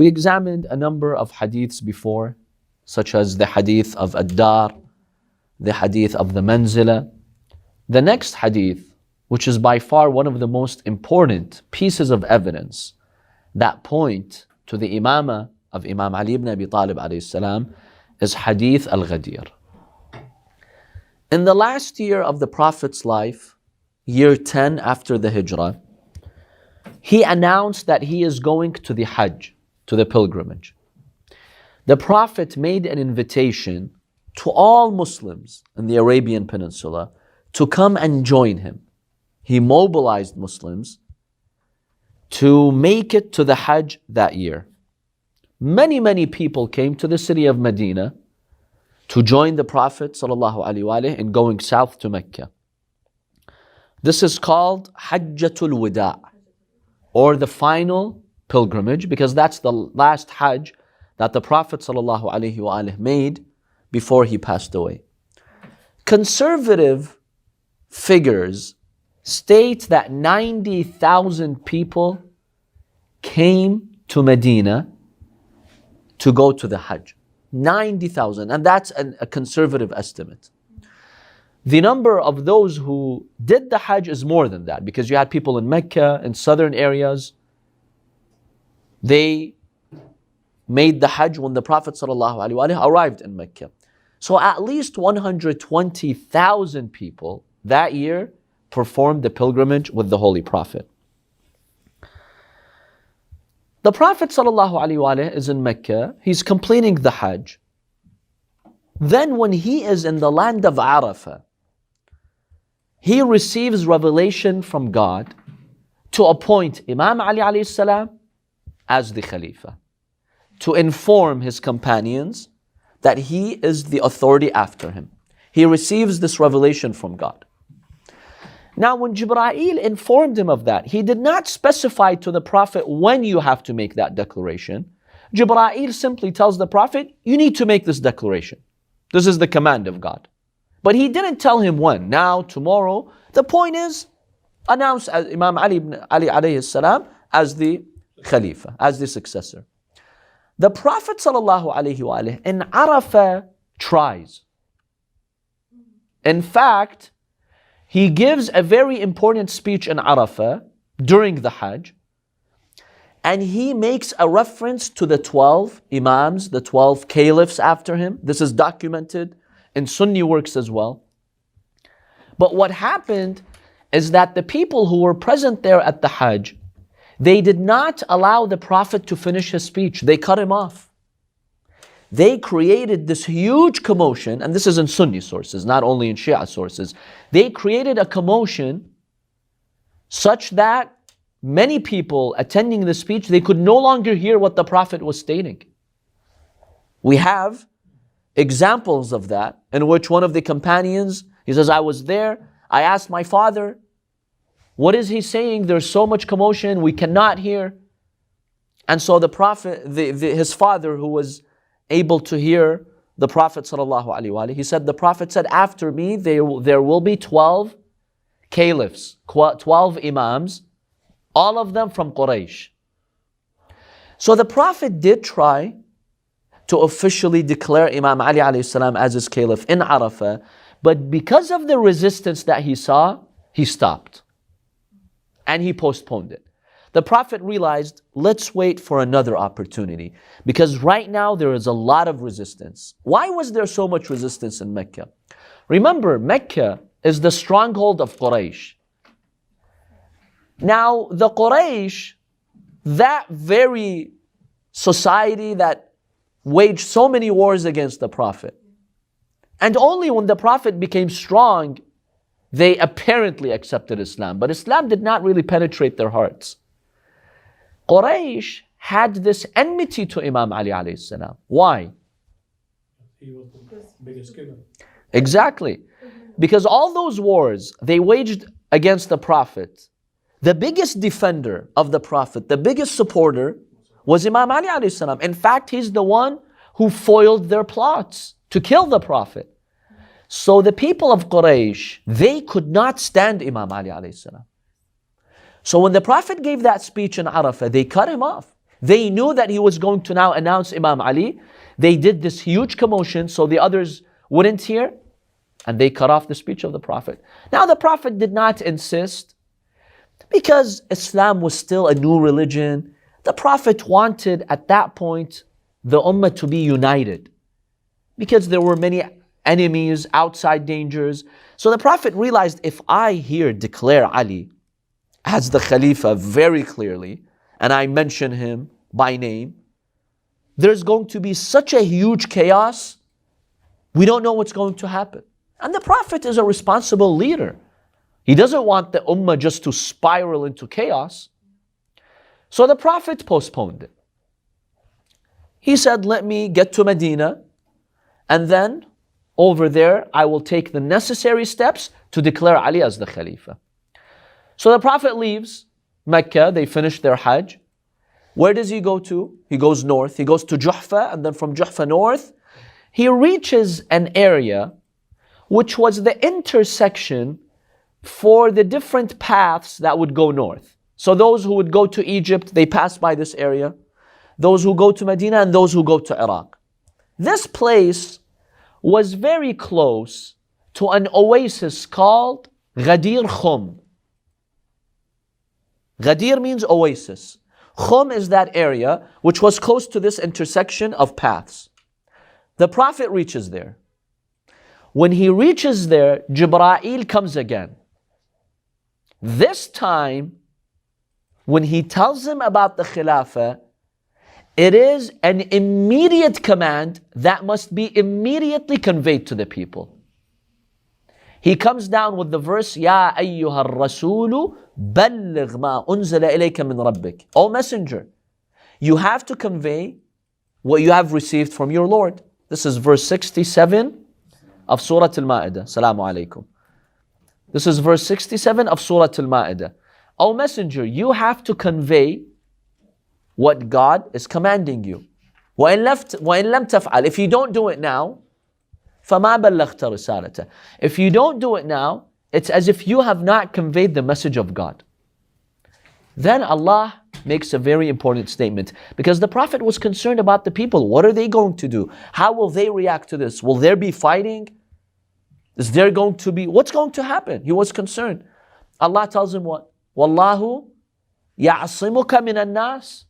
We examined a number of hadiths before, such as the hadith of Ad-Dar, the hadith of the Manzila. The next hadith, which is by far one of the most important pieces of evidence that point to the imamah of Imam Ali ibn Abi Talib alayhi salam, is hadith al-Ghadir. In the last year of the Prophet's life, year 10 after the Hijrah, he announced that he is going to the Hajj, to the pilgrimage. The Prophet made an invitation to all Muslims in the Arabian Peninsula to come and join him. He mobilized Muslims to make it to the Hajj that year. Many people came to the city of Medina to join the Prophet ﷺ in going south to Mecca. This is called Hajjatul Wida, or the final pilgrimage, because that's the last Hajj that the Prophet ﷺ made before he passed away. Conservative figures state that 90,000 people came to Medina to go to the Hajj. 90,000, and that's a conservative estimate. The number of those who did the Hajj is more than that, because you had people in Mecca, in southern areas. They made the Hajj when the Prophet ﷺ arrived in Mecca. So at least 120,000 people that year performed the pilgrimage with the Holy Prophet. The Prophet ﷺ is in Mecca, he's completing the Hajj. Then when he is in the land of Arafa, he receives revelation from God to appoint Imam Ali alayhi salam as the Khalifa, to inform his companions that he is the authority after him. He receives this revelation from God. Now, when Jibreel informed him of that, he did not specify to the Prophet when you have to make that declaration. Jibreel simply tells the Prophet, you need to make this declaration. This is the command of God. But he didn't tell him when, now, tomorrow. The point is, announce Imam Ali alayhi salam as the Khalifa, as the successor. The Prophet ﷺ in Arafah tries. In fact, he gives a very important speech in Arafah during the Hajj, and he makes a reference to the 12 Imams, the 12 Caliphs after him. This is documented in Sunni works as well. But what happened is that the people who were present there at the Hajj, they did not allow the Prophet to finish his speech. They cut him off. They created this huge commotion, and this is in Sunni sources, not only in Shia sources. They created a commotion such that many people attending the speech, they could no longer hear what the Prophet was stating. We have examples of that, in which one of the companions, he says, I was there, I asked my father, what is he saying? There's so much commotion, we cannot hear. And so the Prophet, his father, who was able to hear the Prophet ﷺ, he said, the Prophet said, after me there will be 12 caliphs, 12 imams, all of them from Quraysh. So the Prophet did try to officially declare Imam Ali alayhi salam as his caliph in Arafah, but because of the resistance that he saw, he stopped and he postponed it. The Prophet realized, let's wait for another opportunity, because right now there is a lot of resistance. Why was there so much resistance in Mecca? Remember, Mecca is the stronghold of Quraysh. Now, the Quraysh, that very society that waged so many wars against the Prophet, and only when the Prophet became strong, they apparently accepted Islam. But Islam did not really penetrate their hearts. Quraysh had this enmity to Imam Ali alayhi salam. Why? He was the biggest killer. Exactly. Because all those wars they waged against the Prophet, the biggest defender of the Prophet, the biggest supporter was Imam Ali alayhi salam. In fact, he's the one who foiled their plots to kill the Prophet. So the people of Quraysh, they could not stand Imam Ali alayhi salam. So when the Prophet gave that speech in Arafah, they cut him off. They knew that he was going to now announce Imam Ali. They did this huge commotion so the others wouldn't hear, and they cut off the speech of the Prophet. Now the Prophet did not insist, because Islam was still a new religion. The Prophet wanted at that point the Ummah to be united, because there were many enemies, outside dangers. So the Prophet realized, if I here declare Ali as the Khalifa very clearly, and I mention him by name, there's going to be such a huge chaos, we don't know what's going to happen. And the Prophet is a responsible leader. He doesn't want the Ummah just to spiral into chaos. So the Prophet postponed it. He said, let me get to Medina, and then over there I will take the necessary steps to declare Ali as the Khalifa. So the Prophet leaves Mecca, they finish their Hajj. Where does he go to? He goes north. He goes to Juhfa, and then from Juhfa north, he reaches an area which was the intersection for the different paths that would go north. So those who would go to Egypt, they pass by this area. Those who go to Medina and those who go to Iraq. This place was very close to an oasis called Ghadir Khumm. Ghadir means oasis. Khumm is that area which was close to this intersection of paths. The Prophet reaches there. When he reaches there, Jibreel comes again. This time, when he tells him about the Khilafah, it is an immediate command that must be immediately conveyed to the people. He comes down with the verse, Ya ayyuha rasulu balligh ma unzila ilayka min rabbik. O messenger, you have to convey what you have received from your Lord. This is verse 67 of Surah Al-Ma'idah. Salamu alaykum. This is verse 67 of Surah Al-Ma'idah. O messenger, you have to convey what God is commanding you. وَإِن لَمْ تَفْعَلْ. If you don't do it now, فَمَا بَلَّغْتَ رِسَالَتَهُ. If you don't do it now, it's as if you have not conveyed the message of God. Then Allah makes a very important statement, because the Prophet was concerned about the people. What are they going to do? How will they react to this? Will there be fighting? Is there going to be, what's going to happen? He was concerned. Allah tells him what? وَاللَّهُ يَعْصِمُكَ مِنَ النَّاسِ.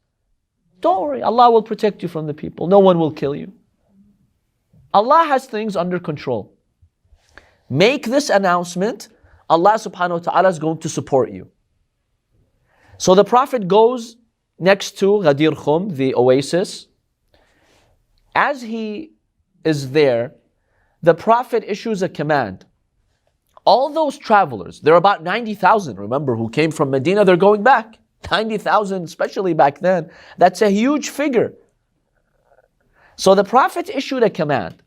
Don't worry, Allah will protect you from the people. No one will kill you. Allah has things under control. Make this announcement, Allah subhanahu wa ta'ala is going to support you. So the Prophet goes next to Ghadir Khumm, the oasis. As he is there, the Prophet issues a command. All those travelers, there are about 90,000, remember, who came from Medina, they're going back. 90,000, especially back then, that's a huge figure. So the Prophet issued a command.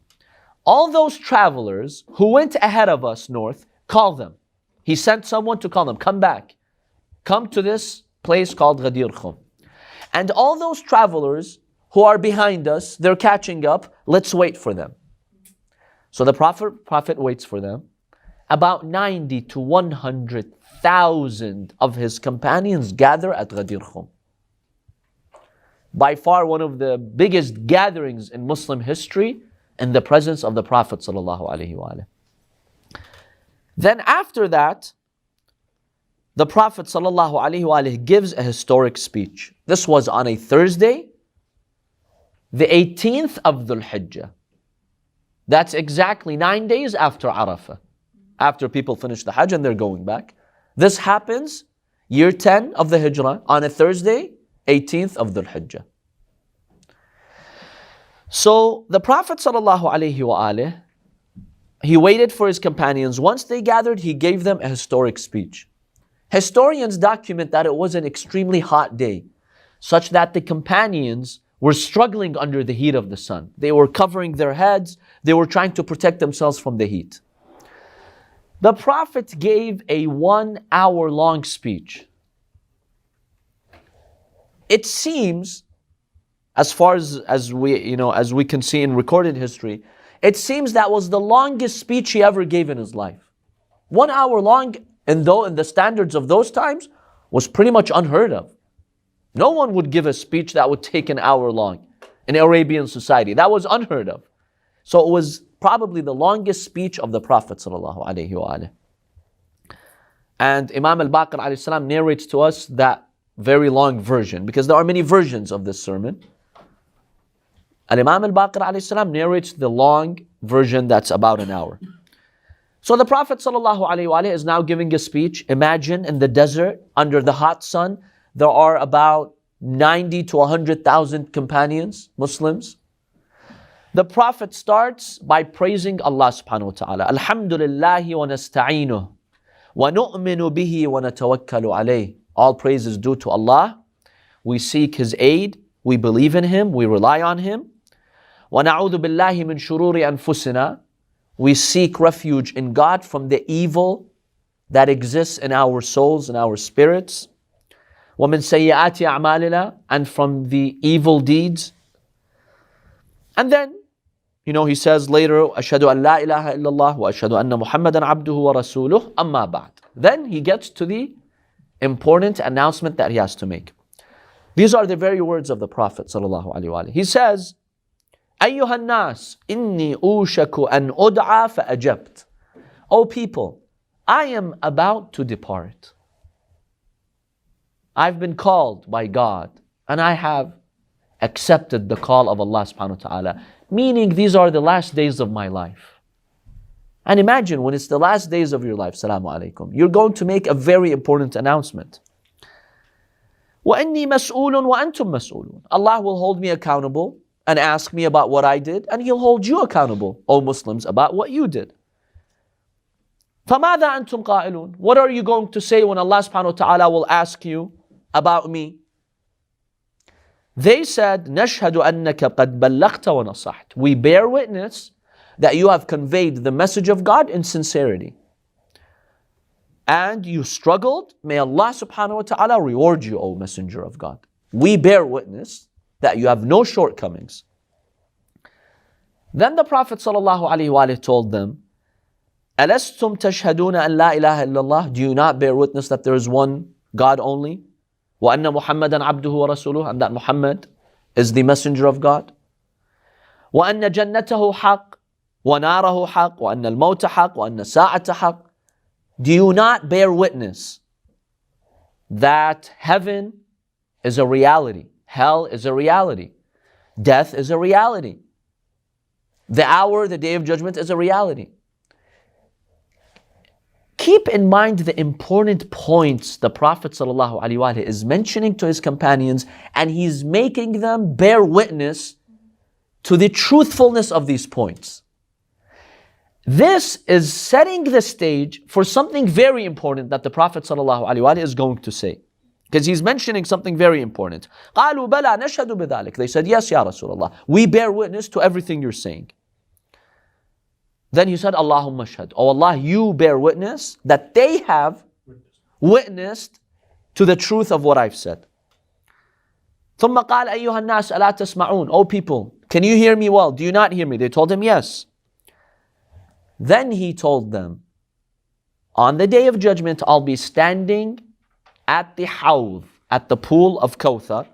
All those travelers who went ahead of us north, call them. He sent someone to call them, come back. Come to this place called Ghadir Khumm. And all those travelers who are behind us, they're catching up, let's wait for them. So the Prophet waits for them. About 90 to 100,000 of his companions gather at Ghadir Khumm. By far one of the biggest gatherings in Muslim history, in the presence of the Prophet ﷺ. Then after that, the Prophet ﷺ gives a historic speech. This was on a Thursday, the 18th of Dhul Hijjah. That's exactly 9 days after Arafa. After people finish the Hajj and they're going back. This happens year 10 of the Hijrah on a Thursday, 18th of Dhul Hijjah. So the Prophet ﷺ, he waited for his companions. Once they gathered, he gave them a historic speech. Historians document that it was an extremely hot day, such that the companions were struggling under the heat of the sun. They were covering their heads. They were trying to protect themselves from the heat. The Prophet gave a 1 hour long speech. It seems, as far as we can see in recorded history, it seems that was the longest speech he ever gave in his life. 1 hour long, and though in the standards of those times, was pretty much unheard of. No one would give a speech that would take an hour long in Arabian society. That was unheard of. So it was probably the longest speech of the Prophet sallallahu alaihi wasallam. And Imam Al-Baqir alayhi salam narrates to us that very long version, because there are many versions of this sermon. And Imam Al-Baqir alayhi salam narrates the long version that's about an hour. So the Prophet sallallahu alaihi wasallam is now giving a speech. Imagine in the desert, under the hot sun, there are about 90 to 100,000 companions, Muslims. The Prophet starts by praising Allah subhanahu wa ta'ala. Alhamdulillahi wa nasta'inuh. Wa nu'minu bihi wa natawakkalu alayh. All praise is due to Allah. We seek His aid. We believe in Him. We rely on Him. Wa na'udhu billahi min shururi anfusina. We seek refuge in God from the evil that exists in our souls and our spirits. وَمِن سَيِّئَاتِ أَعْمَالِنَا, and from the evil deeds. And then, he says later, أَشْهَدُ أَن لَا إِلَهَ إِلَّا اللَّهُ وَأَشْهَدُ أَنَّ مُحَمَّدًا عَبْدُهُ وَرَسُولُهُ أَمَّا بَعْدُ. Then he gets to the important announcement that he has to make. These are the very words of the Prophet sallallahu alaihi wasallam. He says, أَيُّهَا النَّاسِ إِنِّي أُوشَكُ أَنْ أُدْعَى فَأَجَبْتُ. O people, I am about to depart. I've been called by God and I have accepted the call of Allah subhanahu wa ta'ala. Meaning these are the last days of my life. And imagine when it's the last days of your life, salamu alaykum, you're going to make a very important announcement. وَإِنِّي مَسْئُولٌ وَأَنْتُمْ مَسْئُولٌ. Allah will hold me accountable and ask me about what I did, and He'll hold you accountable, O Muslims, about what you did. فَمَاذَا أَنْتُمْ قَائِلُونَ. What are you going to say when Allah subhanahu wa ta'ala will ask you about me? They said, نَشْهَدُ أَنَّكَ قَدْ بَلَّغْتَ وَنَصَحْتَ. We bear witness that you have conveyed the message of God in sincerity. And you struggled. May Allah subhanahu wa ta'ala reward you, O Messenger of God. We bear witness that you have no shortcomings. Then the Prophet sallallahu alaihi wasallam told them, أَلَسْتُمْ تَشْهَدُونَ أَن لَا إِلَهَ إِلَّا اللَّهِ. Do you not bear witness that there is one God only? وَأَنَّ مُحَمَّدًا عَبْدُهُ وَرَسُولُهُ. And that Muhammad is the messenger of God. وَأَنَّ جَنَّتَهُ حَقٌّ وَنَارَهُ حَقٌّ وَأَنَّ الْمَوْتَ حَقٌّ وَأَنَّ السَّاعَةَ حَقٌّ. Do you not bear witness that heaven is a reality, hell is a reality, death is a reality, the hour, the day of judgment is a reality? Keep in mind the important points the Prophet ﷺ is mentioning to his companions, and he's making them bear witness to the truthfulness of these points. This is setting the stage for something very important that the Prophet ﷺ is going to say. Because he's mentioning something very important. قَالُوا بَلَا نَشْهَدُ بِذَلِكَ. They said, yes, Ya Rasulullah, we bear witness to everything you're saying. Then he said, Allahumma shahad. Oh Allah, you bear witness that they have witnessed to the truth of what I've said. ثم قال أيها الناس ألا تسمعون. Oh people, can you hear me well? Do you not hear me? They told him yes. Then he told them, on the day of judgment, I'll be standing at the hawd, at the pool of Kawthar.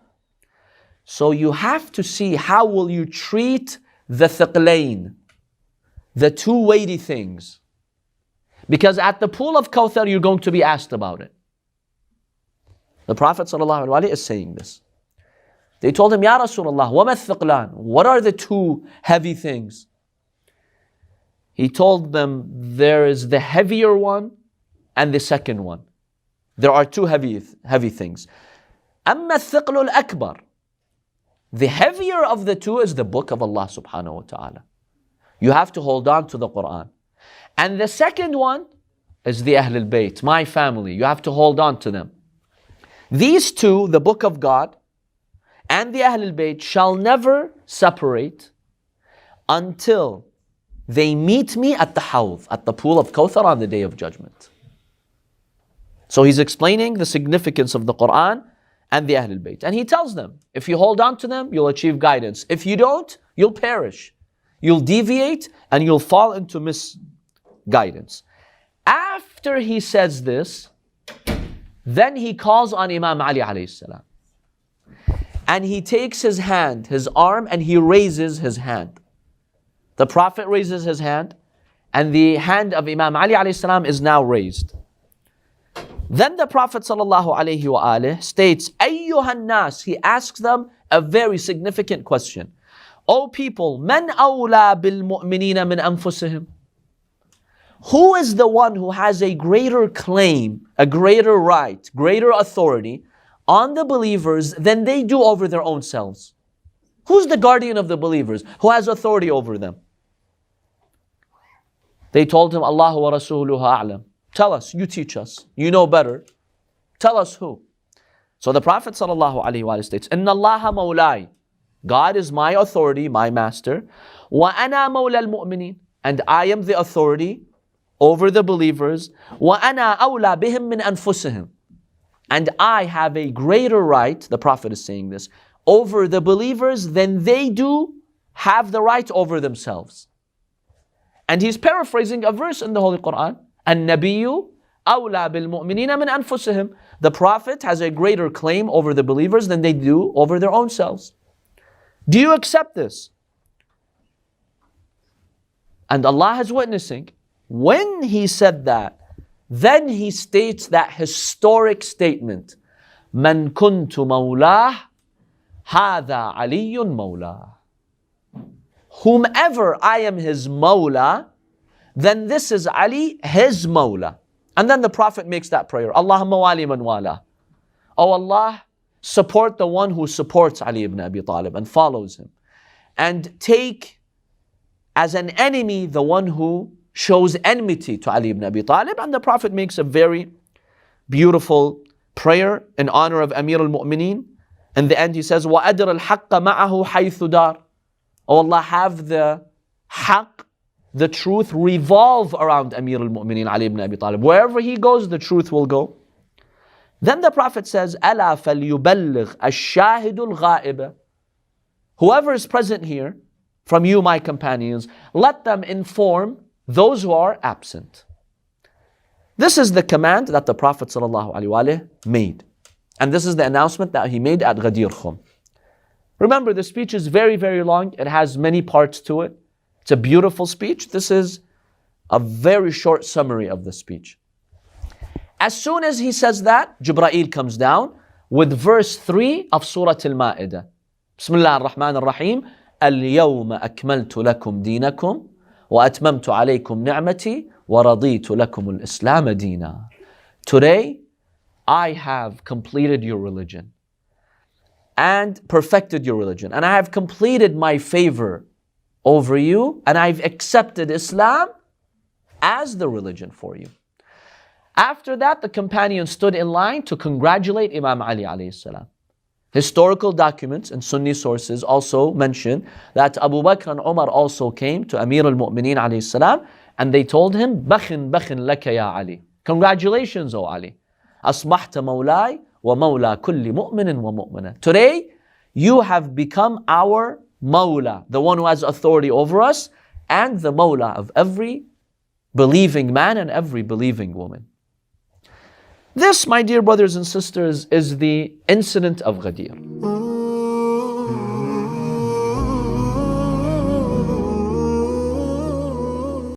So you have to see how will you treat the thiqlain, the two weighty things. Because at the pool of Kawthar, you're going to be asked about it. The Prophet ﷺ is saying this. They told him, Ya Rasulullah, وَمَا الثِّقْلَانِ. What are the two heavy things? He told them, there is the heavier one and the second one. There are two heavy things. أَمَّا الثِّقْلُ الْأَكْبَرُ. The heavier of the two is the book of Allah subhanahu wa ta'ala. You have to hold on to the Quran. And the second one is the Ahlul Bayt, my family. You have to hold on to them. These two, the book of God and the Ahlul Bayt, shall never separate until they meet me at the hawd, at the pool of Kawthar on the day of judgment. So he's explaining the significance of the Quran and the Ahlul Bayt. And he tells them, if you hold on to them, you'll achieve guidance. If you don't, you'll perish. You'll deviate and you'll fall into misguidance. After he says this, then he calls on Imam Ali alayhi salam. and he takes his hand, his arm, and he raises his hand. The Prophet raises his hand, and the hand of Imam Ali alayhi salam is now raised. Then the Prophet sallallahu alayhi wa states, Ayyuhan nas, he asks them a very significant question. O people, man awla bil mu'minina min anfusihim? Who is the one who has a greater claim, a greater right, greater authority on the believers than they do over their own selves? Who's the guardian of the believers? Who has authority over them? They told him, Allahu wa rasuluhu a'lam. Tell us, you teach us. You know better. Tell us who. So the Prophet sallallahu alaihi wasallam states, Inna Allaha mawlai. God is my authority, my master. Wa ana mawla al-mu'minin. And I am the authority over the believers. Wa ana awla bihim min anfusihim. And I have a greater right, the Prophet is saying this, over the believers than they do have the right over themselves. And he's paraphrasing a verse in the Holy Quran. An-Nabiyyu awla bil mu'minina min anfusihim. The Prophet has a greater claim over the believers than they do over their own selves. Do you accept this? And Allah is witnessing. When he said that, then he states that historic statement. Man kuntu mawlah, hadha aliyun mawlah. Whomever I am his mawla, then this is Ali, his mawla. And then the Prophet makes that prayer. Allahumma wali man wala. Oh Allah, support the one who supports Ali ibn Abi Talib and follows him. And take as an enemy the one who shows enmity to Ali ibn Abi Talib. And the Prophet makes a very beautiful prayer in honor of Amir al-Mu'mineen. In the end he says, وَأَدْرَ الْحَقَّ مَعَهُ حَيْثُ دَارٍ. Oh Allah, have the haqq, the truth, revolve around Amir al-Mu'mineen Ali ibn Abi Talib. Wherever he goes, the truth will go. Then the Prophet says, أَلَا فَلْيُبَلِّغْ الشَّاهِدُ الْغَائِبَ. Whoever is present here, from you, my companions, let them inform those who are absent. This is the command that the Prophet ﷺ made. And this is the announcement that he made at Ghadir Khumm. Remember, the speech is very, very long. It has many parts to it. It's a beautiful speech. This is a very short summary of the speech. As soon as he says that, Jibreel comes down with verse 3 of Surah Al-Ma'idah. Bismillah ar-Rahman ar-Rahim. اليوم أكملت لكم دينكم وأتممت عليكم نعمتي ورضيت لكم الإسلام دينا. Today, I have completed your religion and perfected your religion. And I have completed my favor over you, and I've accepted Islam as the religion for you. After that, the companions stood in line to congratulate Imam Ali alayhi salam. Historical documents and Sunni sources also mention that Abu Bakr and Umar also came to Amir al-Mu'mineen alayhi salam, and they told him, Bakhin laka ya Ali. Congratulations, O Ali. Asbahta mawlai wa mawla kulli mu'minin wa mu'mina. Today, you have become our mawla, the one who has authority over us, and the mawla of every believing man and every believing woman. This, my dear brothers and sisters, is the incident of Ghadir.